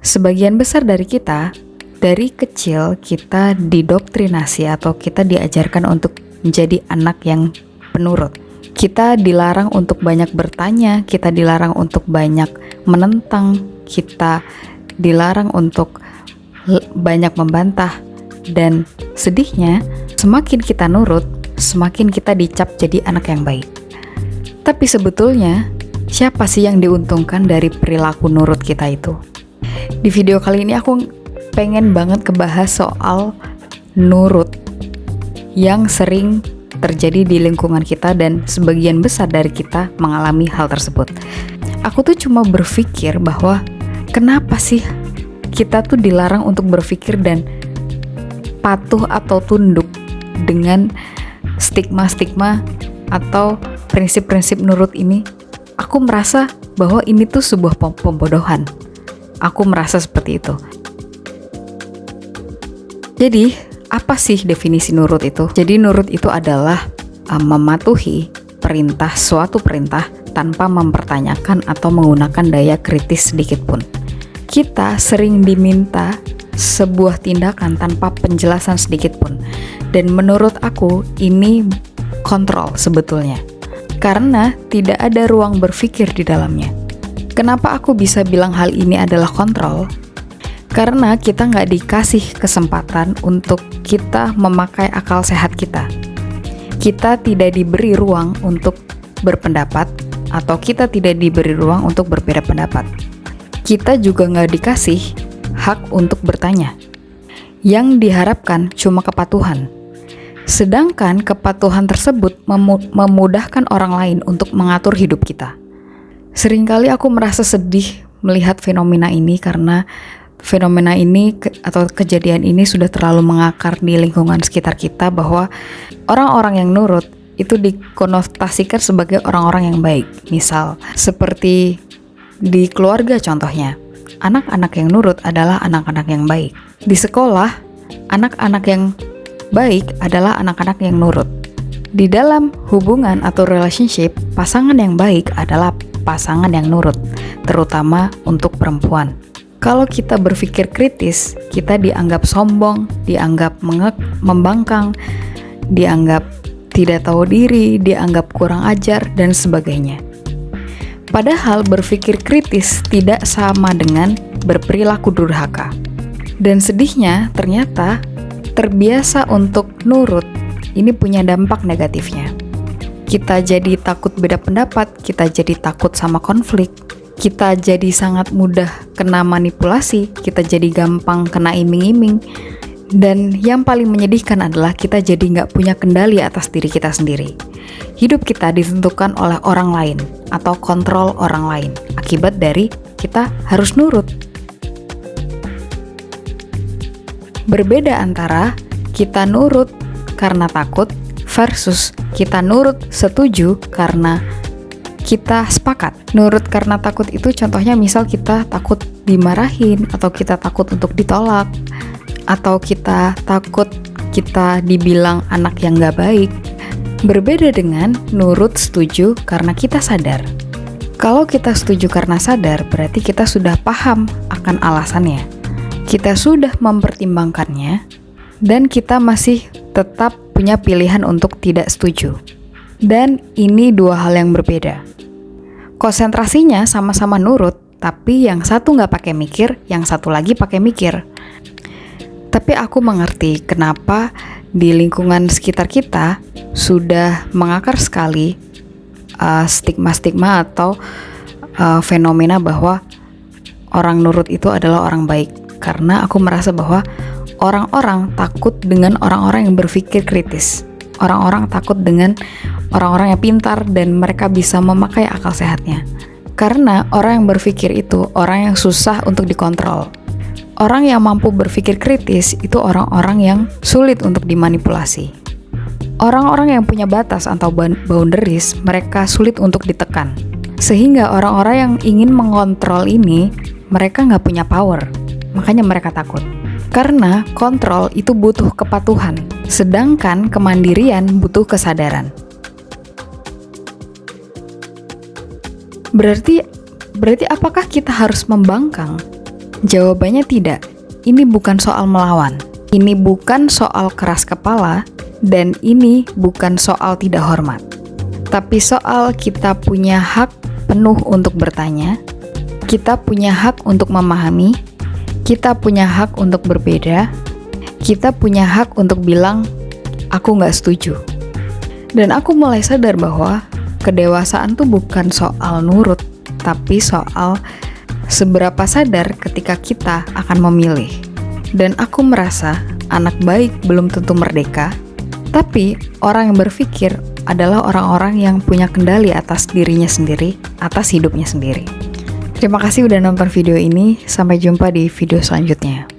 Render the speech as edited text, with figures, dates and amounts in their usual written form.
Sebagian besar dari kita, dari kecil kita didoktrinasi atau kita diajarkan untuk menjadi anak yang penurut. Kita dilarang untuk banyak bertanya, kita dilarang untuk banyak menentang, kita dilarang untuk banyak membantah. Dan sedihnya, semakin kita nurut, semakin kita dicap jadi anak yang baik. Tapi sebetulnya, siapa sih yang diuntungkan dari perilaku nurut kita itu? Di video kali ini aku pengen banget ngebahas soal nurut yang sering terjadi di lingkungan kita dan sebagian besar dari kita mengalami hal tersebut. Aku tuh cuma berpikir bahwa kenapa sih kita tuh dilarang untuk berpikir dan patuh atau tunduk dengan stigma-stigma atau prinsip-prinsip nurut ini. Aku merasa bahwa ini tuh sebuah pembodohan. Aku merasa seperti itu. Jadi, apa sih definisi nurut itu? Jadi, nurut itu adalah mematuhi suatu perintah tanpa mempertanyakan atau menggunakan daya kritis sedikit pun. Kita sering diminta sebuah tindakan tanpa penjelasan sedikit pun. Dan menurut aku, ini kontrol sebetulnya. Karena tidak ada ruang berpikir di dalamnya. Kenapa aku bisa bilang hal ini adalah kontrol? Karena kita nggak dikasih kesempatan untuk kita memakai akal sehat kita. Kita tidak diberi ruang untuk berpendapat, atau kita tidak diberi ruang untuk berbeda pendapat. Kita juga nggak dikasih hak untuk bertanya. Yang diharapkan cuma kepatuhan. Sedangkan kepatuhan tersebut memudahkan orang lain untuk mengatur hidup kita. Seringkali aku merasa sedih melihat fenomena ini karena fenomena ini atau kejadian ini sudah terlalu mengakar di lingkungan sekitar kita, bahwa orang-orang yang nurut itu dikonotasikan sebagai orang-orang yang baik. Misal seperti di keluarga contohnya, anak-anak yang nurut adalah anak-anak yang baik. Di sekolah, anak-anak yang baik adalah anak-anak yang nurut. Di dalam hubungan atau relationship, pasangan yang baik adalah pasangan yang nurut, terutama untuk perempuan. Kalau kita berpikir kritis, kita dianggap sombong, dianggap membangkang, dianggap tidak tahu diri, dianggap kurang ajar, dan sebagainya. Padahal berpikir kritis tidak sama dengan berperilaku durhaka. Dan sedihnya, ternyata terbiasa untuk nurut ini punya dampak negatifnya. Kita jadi takut beda pendapat, kita jadi takut sama konflik, kita jadi sangat mudah kena manipulasi, kita jadi gampang kena iming-iming, dan yang paling menyedihkan adalah kita jadi nggak punya kendali atas diri kita sendiri. Hidup kita ditentukan oleh orang lain atau kontrol orang lain, akibat dari kita harus nurut. Berbeda antara kita nurut karena takut versus kita nurut setuju karena kita sepakat. Nurut karena takut itu contohnya misal kita takut dimarahin, atau kita takut untuk ditolak, atau kita takut kita dibilang anak yang gak baik. Berbeda dengan nurut setuju karena kita sadar. Kalau kita setuju karena sadar, berarti kita sudah paham akan alasannya. Kita sudah mempertimbangkannya, dan kita masih tetap punya pilihan untuk tidak setuju. Dan ini dua hal yang berbeda. Konsentrasinya sama-sama nurut, tapi yang satu nggak pakai mikir, yang satu lagi pakai mikir. Tapi aku mengerti kenapa di lingkungan sekitar kita sudah mengakar sekali stigma-stigma atau fenomena bahwa orang nurut itu adalah orang baik. Karena aku merasa bahwa orang-orang takut dengan orang-orang yang berpikir kritis. Orang-orang takut dengan orang-orang yang pintar dan mereka bisa memakai akal sehatnya. Karena orang yang berpikir itu orang yang susah untuk dikontrol. Orang yang mampu berpikir kritis itu orang-orang yang sulit untuk dimanipulasi. Orang-orang yang punya batas atau boundaries, mereka sulit untuk ditekan. Sehingga orang-orang yang ingin mengontrol ini, mereka nggak punya power. Makanya mereka takut. Karena kontrol itu butuh kepatuhan, sedangkan kemandirian butuh kesadaran. Berarti apakah kita harus membangkang? Jawabannya tidak. Ini bukan soal melawan. Ini bukan soal keras kepala, dan ini bukan soal tidak hormat. Tapi soal kita punya hak penuh untuk bertanya, kita punya hak untuk memahami, kita punya hak untuk berbeda, kita punya hak untuk bilang, aku nggak setuju. Dan aku mulai sadar bahwa kedewasaan tuh bukan soal nurut, tapi soal seberapa sadar ketika kita akan memilih. Dan aku merasa anak baik belum tentu merdeka, tapi orang yang berpikir adalah orang-orang yang punya kendali atas dirinya sendiri, atas hidupnya sendiri. Terima kasih udah nonton video ini, sampai jumpa di video selanjutnya.